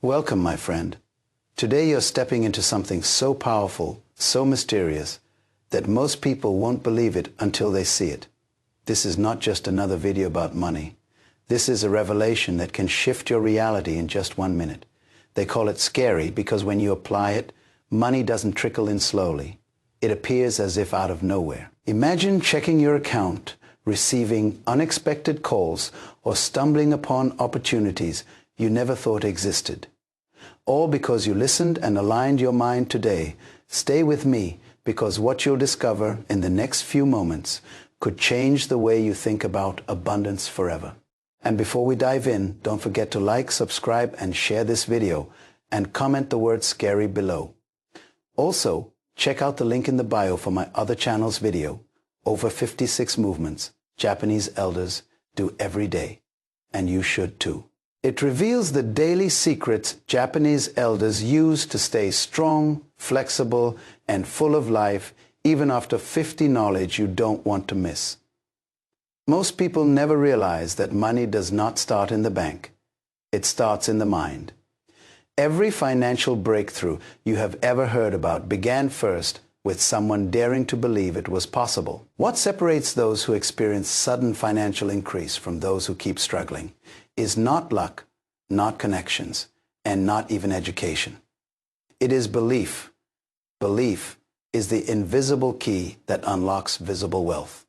Welcome, my friend. Today you're stepping into something so powerful, so mysterious, that most people won't believe it until they see it. This is not just another video about money. This is a revelation that can shift your reality in just 1 minute. They call it scary because when you apply it, money doesn't trickle in slowly. It appears as if out of nowhere. Imagine checking your account, receiving unexpected calls, or stumbling upon opportunities you never thought existed. All because you listened and aligned your mind today. Stay with me, because what you'll discover in the next few moments could change the way you think about abundance forever. And before we dive in, don't forget to like, subscribe, and share this video, and comment the word scary below. Also, check out the link in the bio for my other channel's video, Over 56 Movements Japanese Elders Do Every Day. And you should too. It reveals the daily secrets Japanese elders use to stay strong, flexible, and full of life, even after 50 knowledge you don't want to miss. Most people never realize that money does not start in the bank. It starts in the mind. Every financial breakthrough you have ever heard about began first with someone daring to believe it was possible. What separates those who experience sudden financial increase from those who keep struggling is not luck, not connections, and not even education. It is belief. Belief is the invisible key that unlocks visible wealth.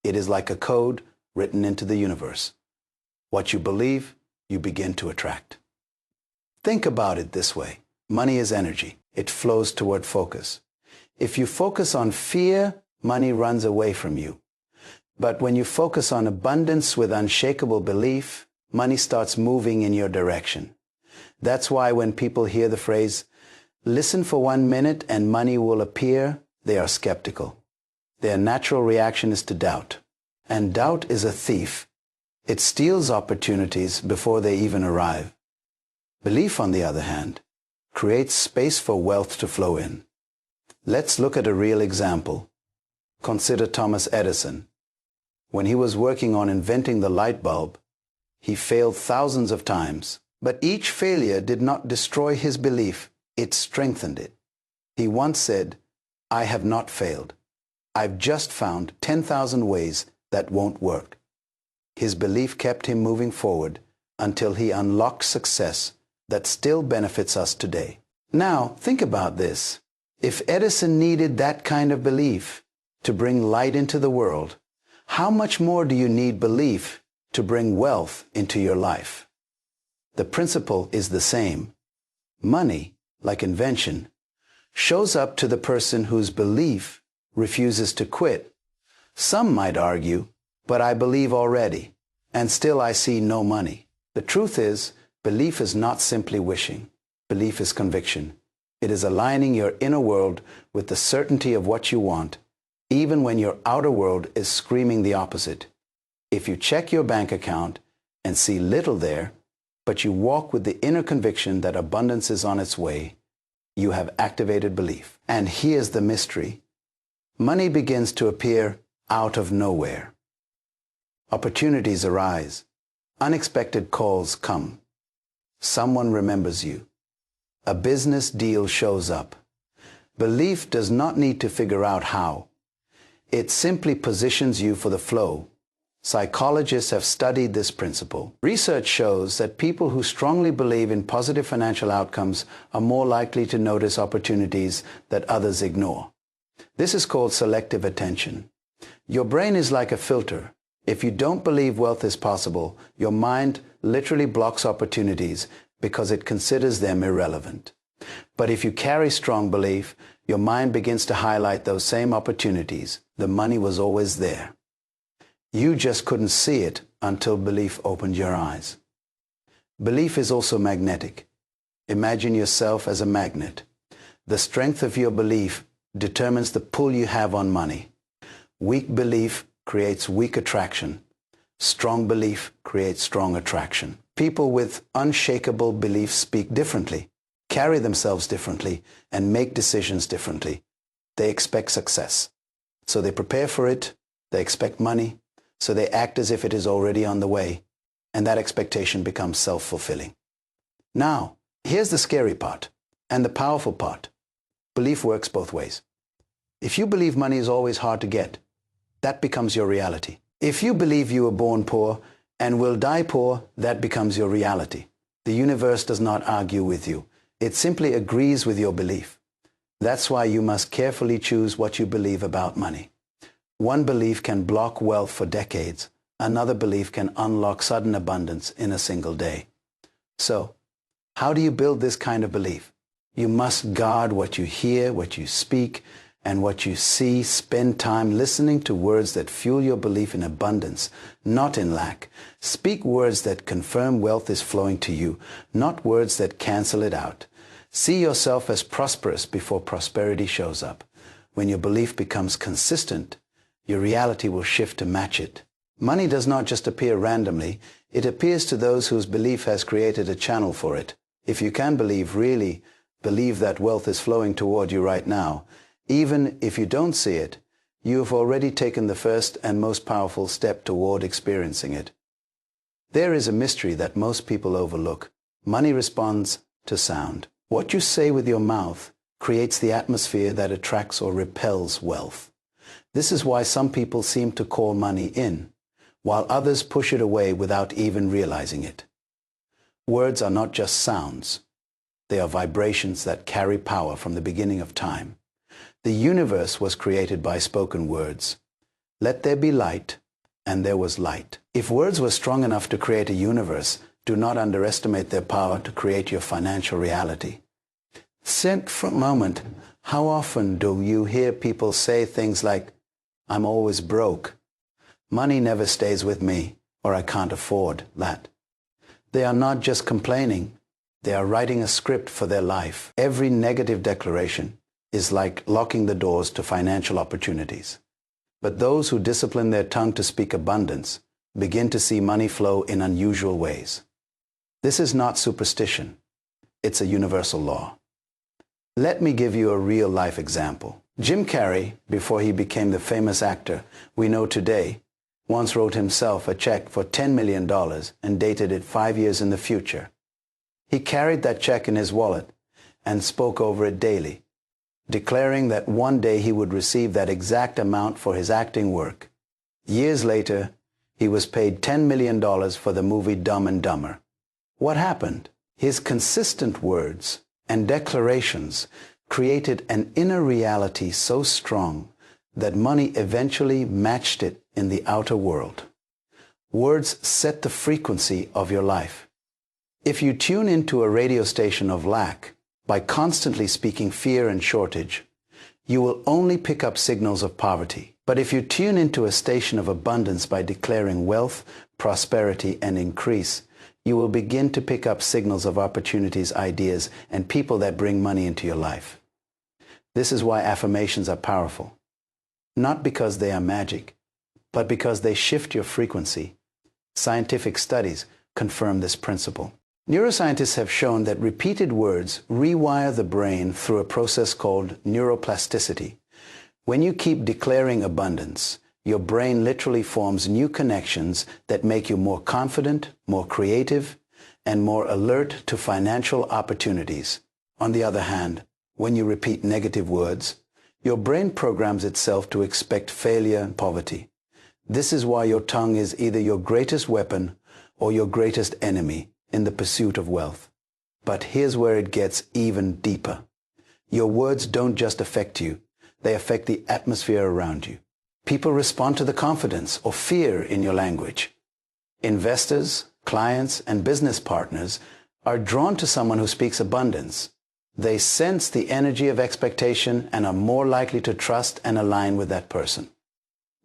It is like a code written into the universe. What you believe, you begin to attract. Think about it this way. Money is energy. It flows toward focus. If you focus on fear, money runs away from you. But when you focus on abundance with unshakable belief, money starts moving in your direction. That's why when people hear the phrase, "Listen for 1 minute and money will appear," they are skeptical. Their natural reaction is to doubt. And doubt is a thief. It steals opportunities before they even arrive. Belief, on the other hand, creates space for wealth to flow in. Let's look at a real example. Consider Thomas Edison. When he was working on inventing the light bulb, he failed thousands of times, but each failure did not destroy his belief, it strengthened it. He once said, "I have not failed. I've just found 10,000 ways that won't work." His belief kept him moving forward until he unlocked success that still benefits us today. Now, think about this. If Edison needed that kind of belief to bring light into the world, how much more do you need belief to bring wealth into your life? The principle is the same. Money, like invention, shows up to the person whose belief refuses to quit. Some might argue, "But I believe already, and still I see no money." The truth is, belief is not simply wishing. Belief is conviction. It is aligning your inner world with the certainty of what you want, even when your outer world is screaming the opposite. If you check your bank account and see little there, but you walk with the inner conviction that abundance is on its way, you have activated belief. And here's the mystery. Money begins to appear out of nowhere. Opportunities arise. Unexpected calls come. Someone remembers you. A business deal shows up. Belief does not need to figure out how. It simply positions you for the flow. Psychologists have studied this principle. Research shows that people who strongly believe in positive financial outcomes are more likely to notice opportunities that others ignore. This is called selective attention. Your brain is like a filter. If you don't believe wealth is possible, your mind literally blocks opportunities because it considers them irrelevant. But if you carry strong belief, your mind begins to highlight those same opportunities. The money was always there. You just couldn't see it until belief opened your eyes. Belief is also magnetic. Imagine yourself as a magnet. The strength of your belief determines the pull you have on money. Weak belief creates weak attraction. Strong belief creates strong attraction. People with unshakable beliefs speak differently, carry themselves differently, and make decisions differently. They expect success, so they prepare for it. They expect money, so they act as if it is already on the way, and that expectation becomes self-fulfilling. Now, Here's the scary part and the powerful part. Belief works both ways. If you believe money is always hard to get, that becomes your reality. If you believe you were born poor and will die poor, that becomes your reality. The universe does not argue with you. It simply agrees with your belief. That's why you must carefully choose what you believe about money. One belief can block wealth for decades. Another belief can unlock sudden abundance in a single day. So, how do you build this kind of belief? You must guard what you hear, what you speak, and what you see. Spend time listening to words that fuel your belief in abundance, not in lack. Speak words that confirm wealth is flowing to you, not words that cancel it out. See yourself as prosperous before prosperity shows up. When your belief becomes consistent, your reality will shift to match it. Money does not just appear randomly. It appears to those whose belief has created a channel for it. If you can really believe that wealth is flowing toward you right now, even if you don't see it, you have already taken the first and most powerful step toward experiencing it. There is a mystery that most people overlook. Money responds to sound. What you say with your mouth creates the atmosphere that attracts or repels wealth. This is why some people seem to call money in, while others push it away without even realizing it. Words are not just sounds. They are vibrations that carry power from the beginning of time. The universe was created by spoken words. Let there be light, and there was light. If words were strong enough to create a universe, do not underestimate their power to create your financial reality. Think for a moment, how often do you hear people say things like, "I'm always broke," "Money never stays with me," or "I can't afford that"? They are not just complaining, they are writing a script for their life. Every negative declaration is like locking the doors to financial opportunities. But those who discipline their tongue to speak abundance begin to see money flow in unusual ways. This is not superstition. It's a universal law. Let me give you a real-life example. Jim Carrey, before he became the famous actor we know today, once wrote himself a check for $10 million and dated it 5 years in the future. He carried that check in his wallet and spoke over it daily, declaring that one day he would receive that exact amount for his acting work. Years later, he was paid $10 million for the movie Dumb and Dumber. What happened? His consistent words and declarations created an inner reality so strong that money eventually matched it in the outer world. Words set the frequency of your life. If you tune into a radio station of lack by constantly speaking fear and shortage, you will only pick up signals of poverty. But if you tune into a station of abundance by declaring wealth, prosperity, and increase, you will begin to pick up signals of opportunities, ideas, and people that bring money into your life. This is why affirmations are powerful. Not because they are magic, but because they shift your frequency. Scientific studies confirm this principle. Neuroscientists have shown that repeated words rewire the brain through a process called neuroplasticity. When you keep declaring abundance, your brain literally forms new connections that make you more confident, more creative, and more alert to financial opportunities. On the other hand, when you repeat negative words, your brain programs itself to expect failure and poverty. This is why your tongue is either your greatest weapon or your greatest enemy in the pursuit of wealth. But here's where it gets even deeper. Your words don't just affect you, they affect the atmosphere around you. People respond to the confidence or fear in your language. Investors, clients, and business partners are drawn to someone who speaks abundance. They sense the energy of expectation and are more likely to trust and align with that person.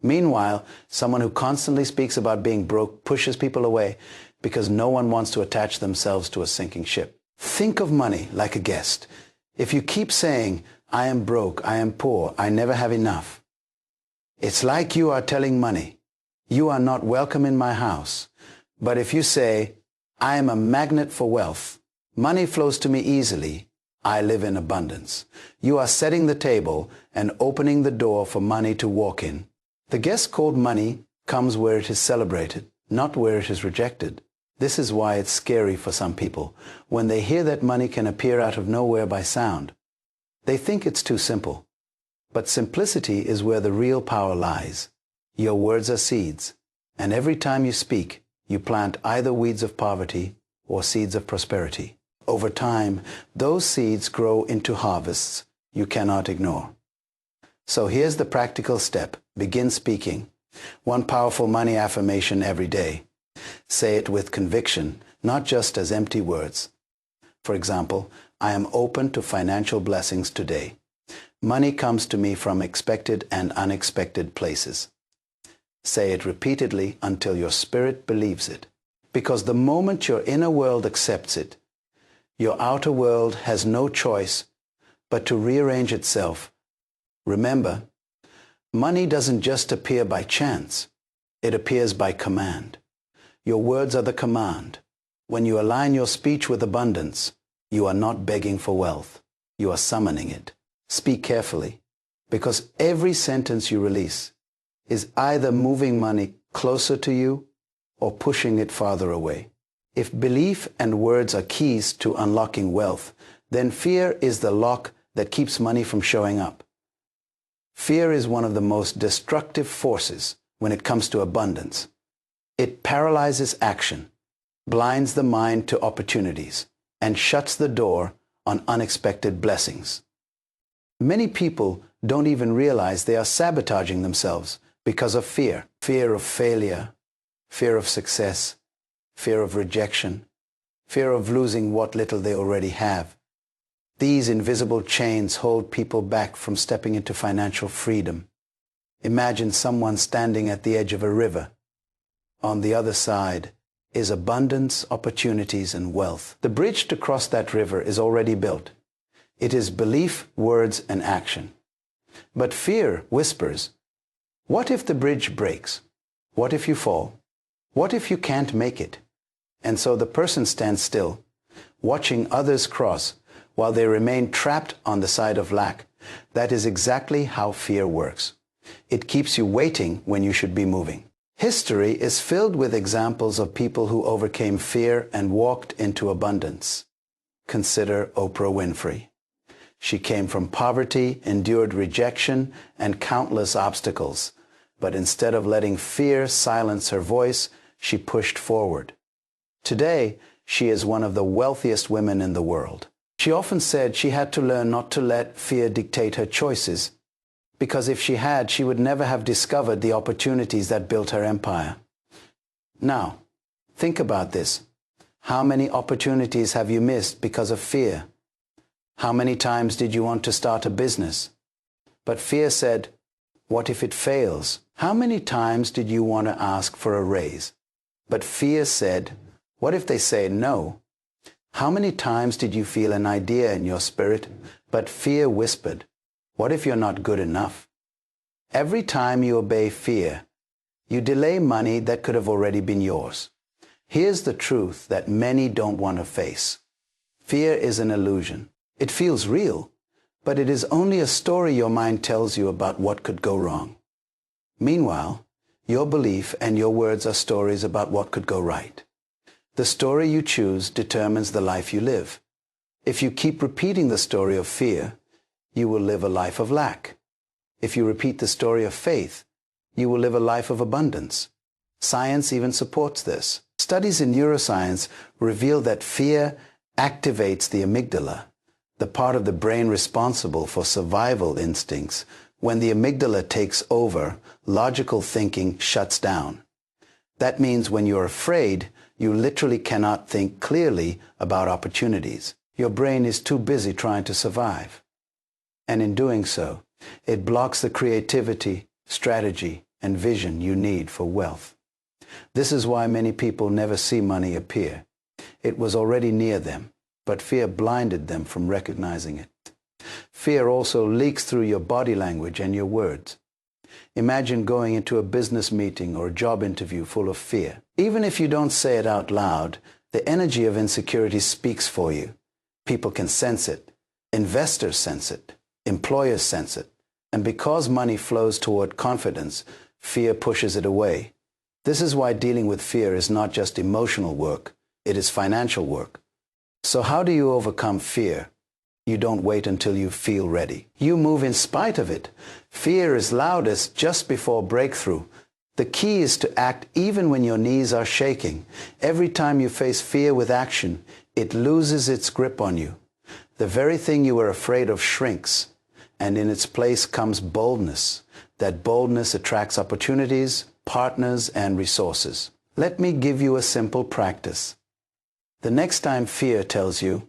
Meanwhile, someone who constantly speaks about being broke pushes people away because no one wants to attach themselves to a sinking ship. Think of money like a guest. If you keep saying, "I am broke, I am poor, I never have enough," it's like you are telling money, "You are not welcome in my house." But if you say, "I am a magnet for wealth, money flows to me easily, I live in abundance," you are setting the table and opening the door for money to walk in. The guest called money comes where it is celebrated, not where it is rejected. This is why it's scary for some people when they hear that money can appear out of nowhere by sound. They think it's too simple. But simplicity is where the real power lies. Your words are seeds, and every time you speak, you plant either weeds of poverty or seeds of prosperity. Over time, those seeds grow into harvests you cannot ignore. So here's the practical step. Begin speaking. One powerful money affirmation every day. Say it with conviction, not just as empty words. For example, I am open to financial blessings today. Money comes to me from expected and unexpected places. Say it repeatedly until your spirit believes it. Because the moment your inner world accepts it, your outer world has no choice but to rearrange itself. Remember, money doesn't just appear by chance. It appears by command. Your words are the command. When you align your speech with abundance, you are not begging for wealth. You are summoning it. Speak carefully, because every sentence you release is either moving money closer to you or pushing it farther away. If belief and words are keys to unlocking wealth, then fear is the lock that keeps money from showing up. Fear is one of the most destructive forces when it comes to abundance. It paralyzes action, blinds the mind to opportunities, and shuts the door on unexpected blessings. Many people don't even realize they are sabotaging themselves because of fear. Fear of failure, fear of success, fear of rejection, fear of losing what little they already have. These invisible chains hold people back from stepping into financial freedom. Imagine someone standing at the edge of a river. On the other side is abundance, opportunities, and wealth. The bridge to cross that river is already built. It is belief, words, and action. But fear whispers, what if the bridge breaks? What if you fall? What if you can't make it? And so the person stands still, watching others cross while they remain trapped on the side of lack. That is exactly how fear works. It keeps you waiting when you should be moving. History is filled with examples of people who overcame fear and walked into abundance. Consider Oprah Winfrey. She came from poverty, endured rejection, and countless obstacles. But instead of letting fear silence her voice, she pushed forward. Today, she is one of the wealthiest women in the world. She often said she had to learn not to let fear dictate her choices, because if she had, she would never have discovered the opportunities that built her empire. Now, think about this. How many opportunities have you missed because of fear? How many times did you want to start a business? But fear said, what if it fails? How many times did you want to ask for a raise? But fear said, what if they say no? How many times did you feel an idea in your spirit, but fear whispered, what if you're not good enough? Every time you obey fear, you delay money that could have already been yours. Here's the truth that many don't want to face. Fear is an illusion. It feels real, but it is only a story your mind tells you about what could go wrong. Meanwhile, your belief and your words are stories about what could go right. The story you choose determines the life you live. If you keep repeating the story of fear, you will live a life of lack. If you repeat the story of faith, you will live a life of abundance. Science even supports this. Studies in neuroscience reveal that fear activates the amygdala, the part of the brain responsible for survival instincts. When the amygdala takes over, logical thinking shuts down. That means when you're afraid, you literally cannot think clearly about opportunities. Your brain is too busy trying to survive. And in doing so, it blocks the creativity, strategy, and vision you need for wealth. This is why many people never see money appear. It was already near them, but fear blinded them from recognizing it. Fear also leaks through your body language and your words. Imagine going into a business meeting or a job interview full of fear. Even if you don't say it out loud, the energy of insecurity speaks for you. People can sense it. Investors sense it. Employers sense it. And because money flows toward confidence, fear pushes it away. This is why dealing with fear is not just emotional work, it is financial work. So how do you overcome fear? You don't wait until you feel ready. You move in spite of it. Fear is loudest just before breakthrough. The key is to act even when your knees are shaking. Every time you face fear with action, it loses its grip on you. The very thing you were afraid of shrinks, and in its place comes boldness. That boldness attracts opportunities, partners, and resources. Let me give you a simple practice. The next time fear tells you,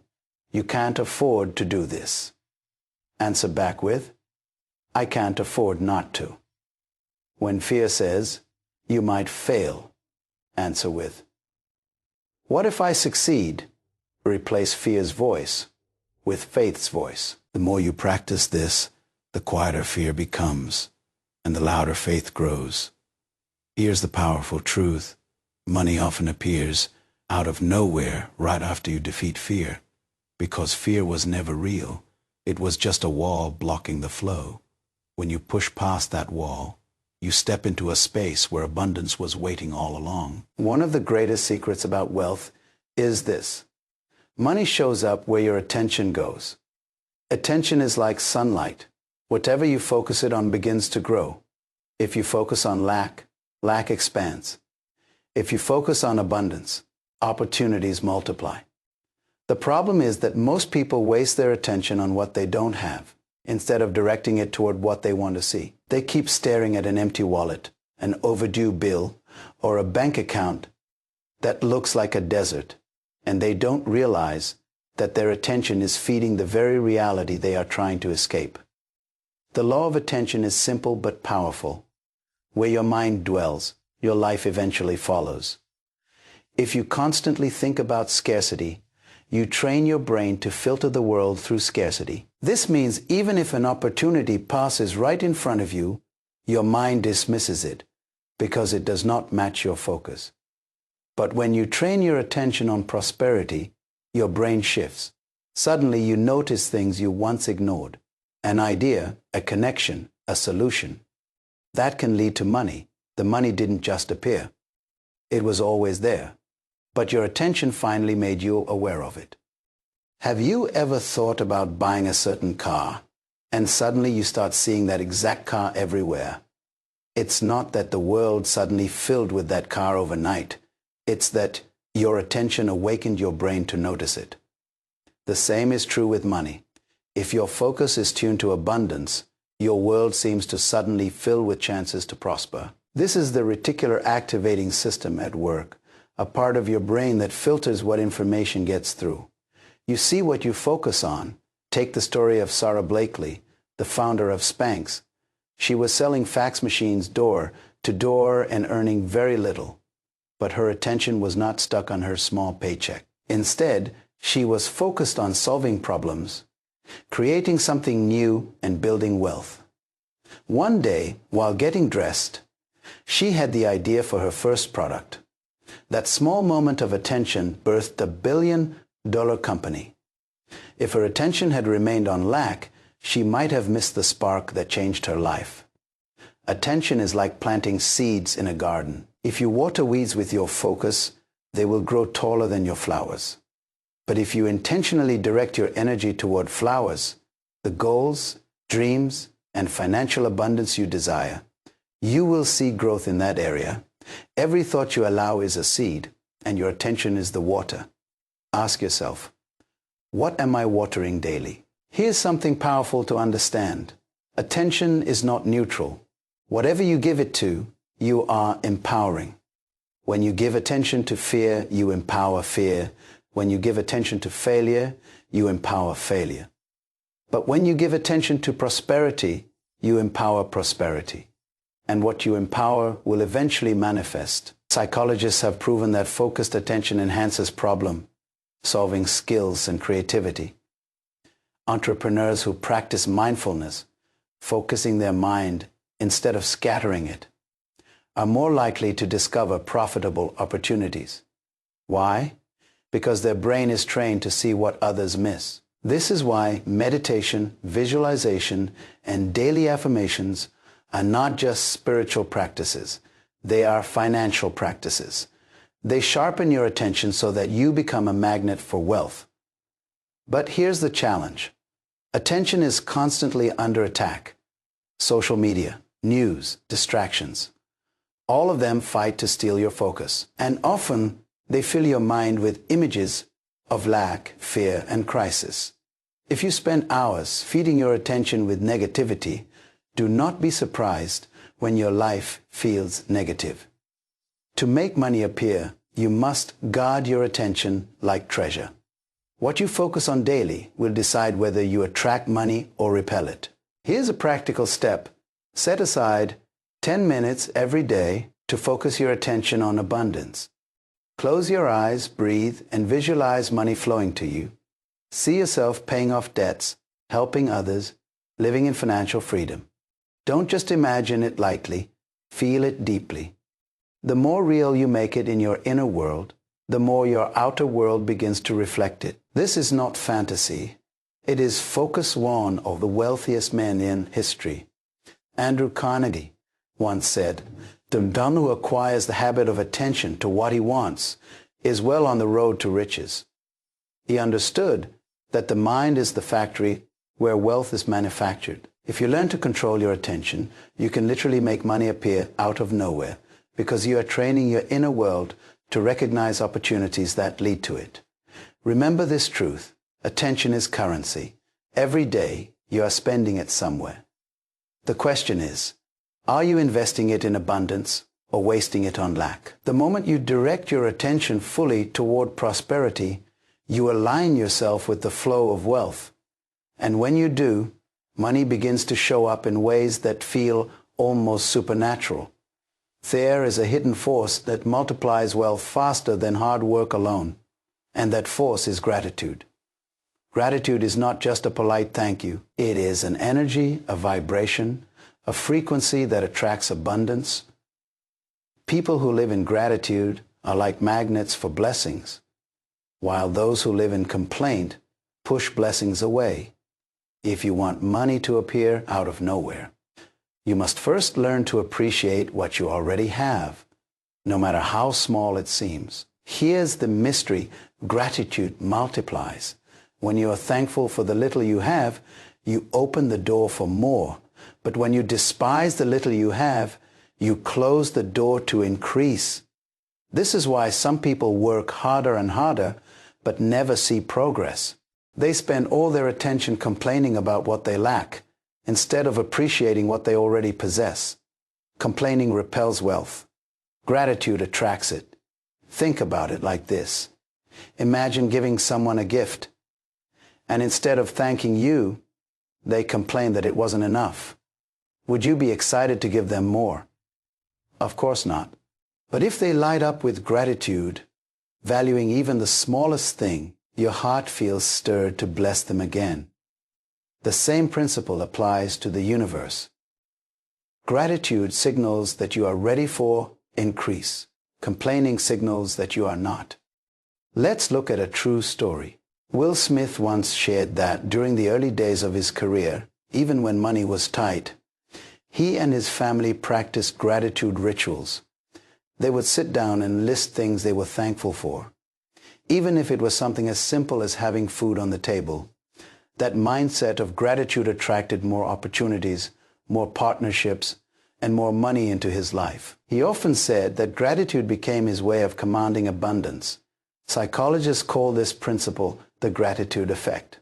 "You can't afford to do this," answer back with, "I can't afford not to." When fear says, "You might fail," answer with, "What if I succeed?" Replace fear's voice with faith's voice. The more you practice this, the quieter fear becomes, and the louder faith grows. Here's the powerful truth. Money often appears out of nowhere right after you defeat fear, because fear was never real. It was just a wall blocking the flow. When you push past that wall, you step into a space where abundance was waiting all along. One of the greatest secrets about wealth is this. Money shows up where your attention goes. Attention is like sunlight. Whatever you focus it on begins to grow. If you focus on lack, lack expands. If you focus on abundance, opportunities multiply. The problem is that most people waste their attention on what they don't have, instead of directing it toward what they want to see. They keep staring at an empty wallet, an overdue bill, or a bank account that looks like a desert, and they don't realize that their attention is feeding the very reality they are trying to escape. The law of attention is simple but powerful. Where your mind dwells, your life eventually follows. If you constantly think about scarcity, you train your brain to filter the world through scarcity. This means even if an opportunity passes right in front of you, your mind dismisses it because it does not match your focus. But when you train your attention on prosperity, your brain shifts. Suddenly you notice things you once ignored. An idea, a connection, a solution. That can lead to money. The money didn't just appear. It was always there. But your attention finally made you aware of it. Have you ever thought about buying a certain car, and suddenly you start seeing that exact car everywhere? It's not that the world suddenly filled with that car overnight. It's that your attention awakened your brain to notice it. The same is true with money. If your focus is tuned to abundance, your world seems to suddenly fill with chances to prosper. This is the reticular activating system at work, a part of your brain that filters what information gets through. You see what you focus on. Take the story of Sarah Blakely, the founder of Spanx. She was selling fax machines door to door and earning very little. But her attention was not stuck on her small paycheck. Instead, she was focused on solving problems, creating something new, and building wealth. One day, while getting dressed, she had the idea for her first product. That small moment of attention birthed a billion-dollar company. If her attention had remained on lack, she might have missed the spark that changed her life. Attention is like planting seeds in a garden. If you water weeds with your focus, they will grow taller than your flowers. But if you intentionally direct your energy toward flowers, the goals, dreams, and financial abundance you desire, you will see growth in that area. Every thought you allow is a seed, and your attention is the water. Ask yourself, what am I watering daily? Here's something powerful to understand. Attention is not neutral. Whatever you give it to, you are empowering. When you give attention to fear, you empower fear. When you give attention to failure, you empower failure. But when you give attention to prosperity, you empower prosperity. And what you empower will eventually manifest. Psychologists have proven that focused attention enhances problem-solving skills and creativity. Entrepreneurs who practice mindfulness, focusing their mind instead of scattering it, are more likely to discover profitable opportunities. Why? Because their brain is trained to see what others miss. This is why meditation, visualization, and daily affirmations are not just spiritual practices. They are financial practices. They sharpen your attention so that you become a magnet for wealth. But here's the challenge. Attention is constantly under attack. Social media, news, distractions. All of them fight to steal your focus. And often they fill your mind with images of lack, fear, and crisis. If you spend hours feeding your attention with negativity, do not be surprised when your life feels negative. To make money appear, you must guard your attention like treasure. What you focus on daily will decide whether you attract money or repel it. Here's a practical step. Set aside 10 minutes every day to focus your attention on abundance. Close your eyes, breathe, and visualize money flowing to you. See yourself paying off debts, helping others, living in financial freedom. Don't just imagine it lightly, feel it deeply. The more real you make it in your inner world, the more your outer world begins to reflect it. This is not fantasy. It is focus one of the wealthiest men in history. Andrew Carnegie once said, "The one who acquires the habit of attention to what he wants is well on the road to riches." He understood that the mind is the factory where wealth is manufactured. If you learn to control your attention, you can literally make money appear out of nowhere because you are training your inner world to recognize opportunities that lead to it. Remember this truth. Attention is currency. Every day you are spending it somewhere. The question is, are you investing it in abundance or wasting it on lack? The moment you direct your attention fully toward prosperity, you align yourself with the flow of wealth. And when you do, money begins to show up in ways that feel almost supernatural. There is a hidden force that multiplies wealth faster than hard work alone, and that force is gratitude. Gratitude is not just a polite thank you. It is an energy, a vibration, a frequency that attracts abundance. People who live in gratitude are like magnets for blessings, while those who live in complaint push blessings away. If you want money to appear out of nowhere, you must first learn to appreciate what you already have, no matter how small it seems. Here's the mystery. Gratitude multiplies. When you are thankful for the little you have, you open the door for more. But when you despise the little you have, you close the door to increase. This is why some people work harder and harder, but never see progress. They spend all their attention complaining about what they lack, instead of appreciating what they already possess. Complaining repels wealth. Gratitude attracts it. Think about it like this. Imagine giving someone a gift, and instead of thanking you, they complain that it wasn't enough. Would you be excited to give them more? Of course not. But if they light up with gratitude, valuing even the smallest thing, your heart feels stirred to bless them again. The same principle applies to the universe. Gratitude signals that you are ready for increase. Complaining signals that you are not. Let's look at a true story. Will Smith once shared that during the early days of his career, even when money was tight, he and his family practiced gratitude rituals. They would sit down and list things they were thankful for. Even if it was something as simple as having food on the table, that mindset of gratitude attracted more opportunities, more partnerships, and more money into his life. He often said that gratitude became his way of commanding abundance. Psychologists call this principle the gratitude effect.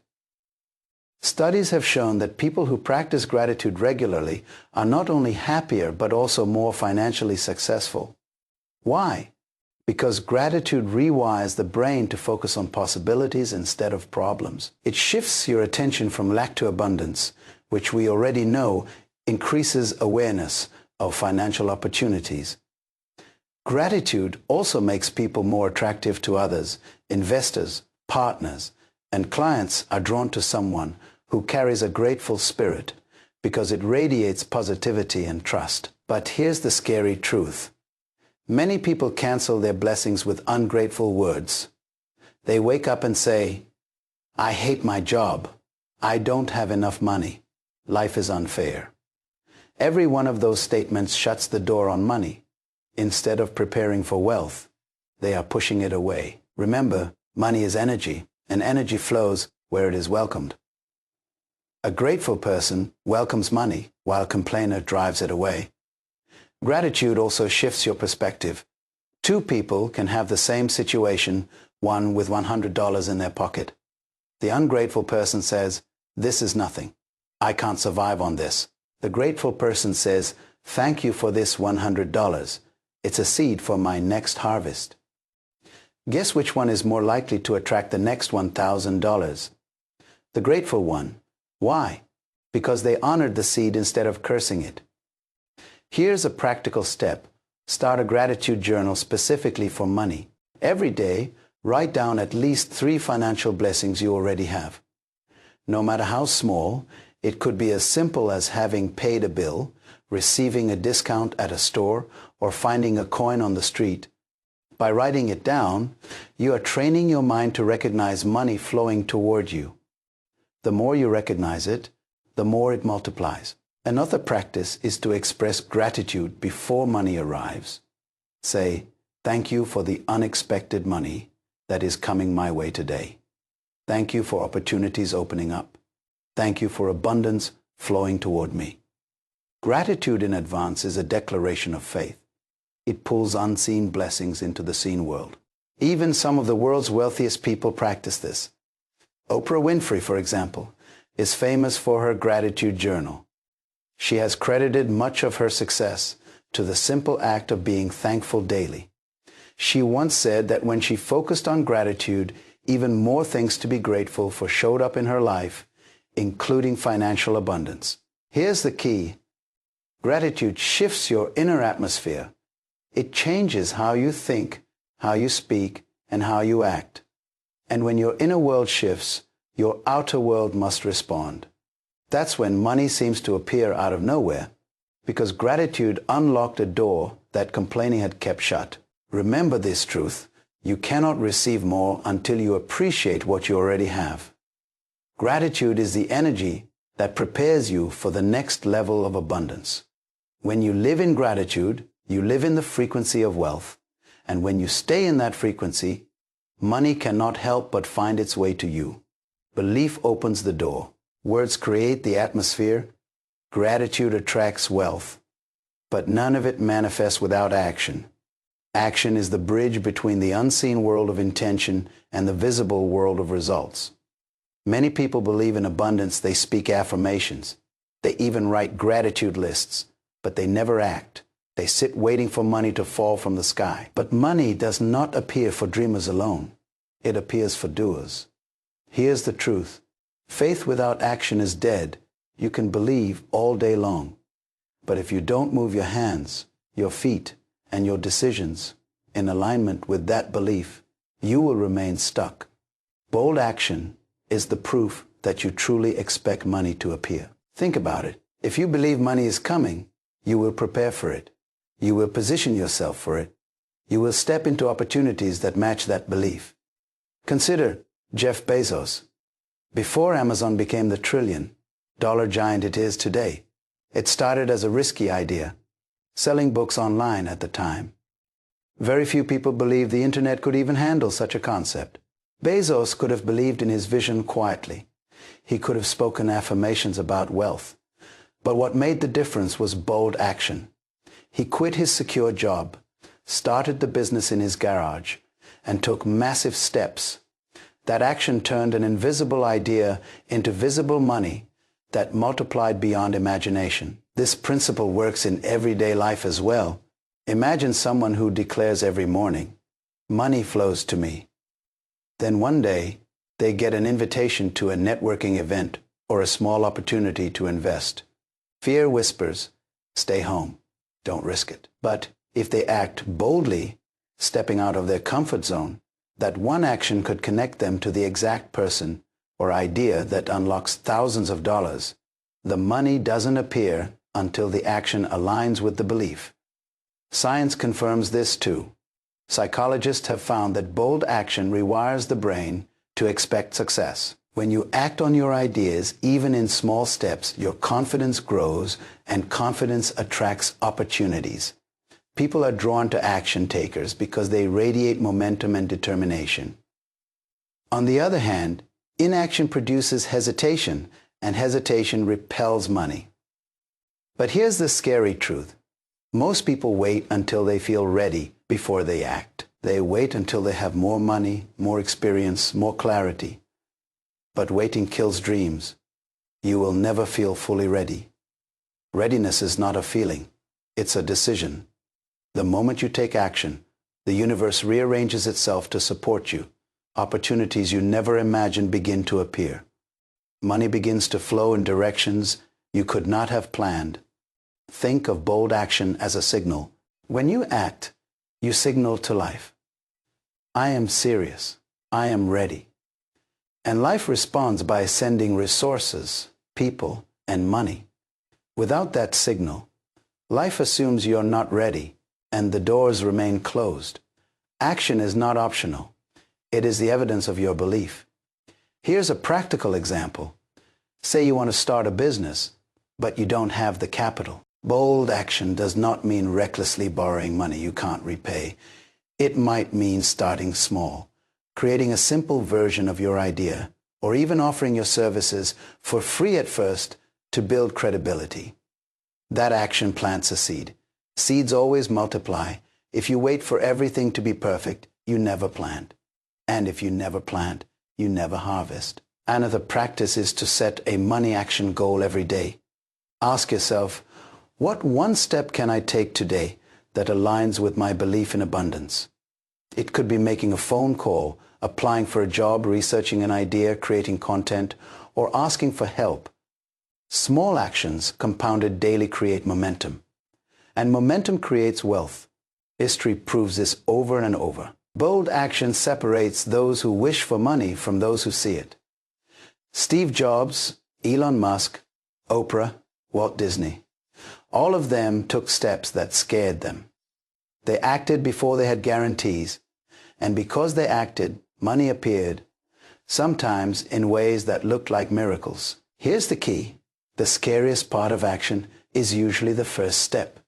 Studies have shown that people who practice gratitude regularly are not only happier but also more financially successful. Why? Because gratitude rewires the brain to focus on possibilities instead of problems. It shifts your attention from lack to abundance, which we already know increases awareness of financial opportunities. Gratitude also makes people more attractive to others. Investors, partners, and clients are drawn to someone who carries a grateful spirit because it radiates positivity and trust. But here's the scary truth. Many people cancel their blessings with ungrateful words. They wake up and say, "I hate my job. I don't have enough money. Life is unfair." Every one of those statements shuts the door on money. Instead of preparing for wealth, they are pushing it away. Remember, money is energy, and energy flows where it is welcomed. A grateful person welcomes money, while a complainer drives it away. Gratitude also shifts your perspective. Two people can have the same situation, one with $100 in their pocket. The ungrateful person says, "This is nothing. I can't survive on this." The grateful person says, "Thank you for this $100. It's a seed for my next harvest." Guess which one is more likely to attract the next $1,000? The grateful one. Why? Because they honored the seed instead of cursing it. Here's a practical step. Start a gratitude journal specifically for money. Every day, write down at least 3 financial blessings you already have. No matter how small, it could be as simple as having paid a bill, receiving a discount at a store, or finding a coin on the street. By writing it down, you are training your mind to recognize money flowing toward you. The more you recognize it, the more it multiplies. Another practice is to express gratitude before money arrives. Say, "Thank you for the unexpected money that is coming my way today. Thank you for opportunities opening up. Thank you for abundance flowing toward me." Gratitude in advance is a declaration of faith. It pulls unseen blessings into the seen world. Even some of the world's wealthiest people practice this. Oprah Winfrey, for example, is famous for her gratitude journal. She has credited much of her success to the simple act of being thankful daily. She once said that when she focused on gratitude, even more things to be grateful for showed up in her life, including financial abundance. Here's the key. Gratitude shifts your inner atmosphere. It changes how you think, how you speak, and how you act. And when your inner world shifts, your outer world must respond. That's when money seems to appear out of nowhere, because gratitude unlocked a door that complaining had kept shut. Remember this truth: you cannot receive more until you appreciate what you already have. Gratitude is the energy that prepares you for the next level of abundance. When you live in gratitude, you live in the frequency of wealth, and when you stay in that frequency, money cannot help but find its way to you. Belief opens the door. Words create the atmosphere. Gratitude attracts wealth. But none of it manifests without action. Action is the bridge between the unseen world of intention and the visible world of results. Many people believe in abundance. They speak affirmations. They even write gratitude lists, but they never act. They sit waiting for money to fall from the sky. But money does not appear for dreamers alone. It appears for doers. Here's the truth. Faith without action is dead. You can believe all day long. But if you don't move your hands, your feet, and your decisions in alignment with that belief, you will remain stuck. Bold action is the proof that you truly expect money to appear. Think about it. If you believe money is coming, you will prepare for it. You will position yourself for it. You will step into opportunities that match that belief. Consider Jeff Bezos. Before Amazon became the trillion-dollar giant it is today, it started as a risky idea, selling books online at the time. Very few people believed the internet could even handle such a concept. Bezos could have believed in his vision quietly. He could have spoken affirmations about wealth. But what made the difference was bold action. He quit his secure job, started the business in his garage, and took massive steps. That action turned an invisible idea into visible money that multiplied beyond imagination. This principle works in everyday life as well. Imagine someone who declares every morning, "Money flows to me." Then one day, they get an invitation to a networking event or a small opportunity to invest. Fear whispers, "Stay home. Don't risk it." But if they act boldly, stepping out of their comfort zone, that one action could connect them to the exact person or idea that unlocks thousands of dollars. The money doesn't appear until the action aligns with the belief. Science confirms this too. Psychologists have found that bold action rewires the brain to expect success. When you act on your ideas, even in small steps, your confidence grows, and confidence attracts opportunities. People are drawn to action takers because they radiate momentum and determination. On the other hand, inaction produces hesitation, and hesitation repels money. But here's the scary truth. Most people wait until they feel ready before they act. They wait until they have more money, more experience, more clarity. But waiting kills dreams. You will never feel fully ready. Readiness is not a feeling. It's a decision. The moment you take action, the universe rearranges itself to support you. Opportunities you never imagined begin to appear. Money begins to flow in directions you could not have planned. Think of bold action as a signal. When you act, you signal to life, I am serious. I am ready. And life responds by sending resources, people, and money. Without that signal, life assumes you're not ready, and the doors remain closed. Action is not optional. It is the evidence of your belief. Here's a practical example. Say you want to start a business, but you don't have the capital. Bold action does not mean recklessly borrowing money you can't repay. It might mean starting small, creating a simple version of your idea, or even offering your services for free at first to build credibility. That action plants a seed. Seeds always multiply. If you wait for everything to be perfect, you never plant. And if you never plant, you never harvest. Another practice is to set a money action goal every day. Ask yourself, what one step can I take today that aligns with my belief in abundance? It could be making a phone call, applying for a job, researching an idea, creating content, or asking for help. Small actions compounded daily create momentum. And momentum creates wealth. History proves this over and over. Bold action separates those who wish for money from those who see it. Steve Jobs, Elon Musk, Oprah, Walt Disney. All of them took steps that scared them. They acted before they had guarantees, and because they acted, money appeared, sometimes in ways that looked like miracles. Here's the key. The scariest part of action is usually the first step.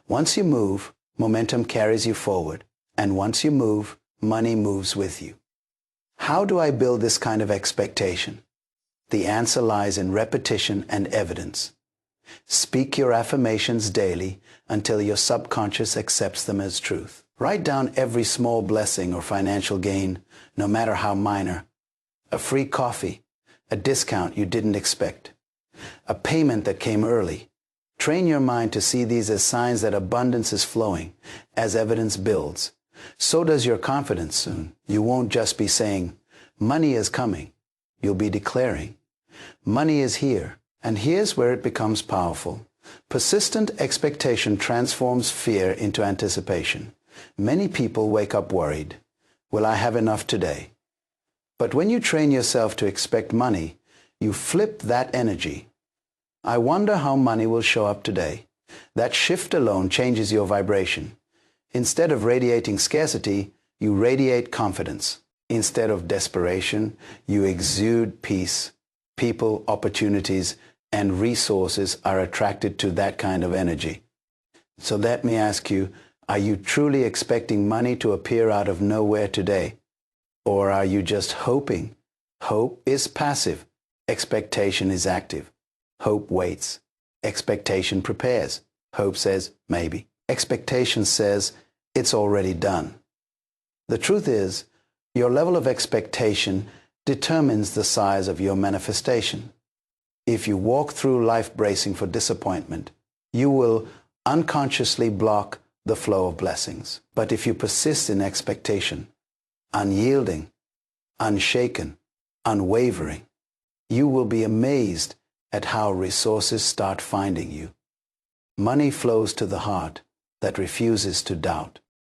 Once you move, momentum carries you forward, and once you move, money moves with you. How do I build this kind of expectation? The answer lies in repetition and evidence. Speak your affirmations daily until your subconscious accepts them as truth. Write down every small blessing or financial gain, no matter how minor. A free coffee, a discount you didn't expect, a payment that came early. Train your mind to see these as signs that abundance is flowing. As evidence builds, so does your confidence soon. You won't just be saying, money is coming. You'll be declaring, money is here. And here's where it becomes powerful. Persistent expectation transforms fear into anticipation. Many people wake up worried. Will I have enough today? But when you train yourself to expect money, you flip that energy. I wonder how money will show up today. That shift alone changes your vibration. Instead of radiating scarcity, you radiate confidence. Instead of desperation, you exude peace. People, opportunities, and resources are attracted to that kind of energy. So let me ask you, are you truly expecting money to appear out of nowhere today? Or are you just hoping? Hope is passive. Expectation is active. Hope waits. Expectation prepares. Hope says, maybe. Expectation says, it's already done. The truth is, your level of expectation determines the size of your manifestation. If you walk through life bracing for disappointment, you will unconsciously block the flow of blessings. But if you persist in expectation, unyielding, unshaken, unwavering, you will be amazed at how resources start finding you. Money flows to the heart that refuses to doubt.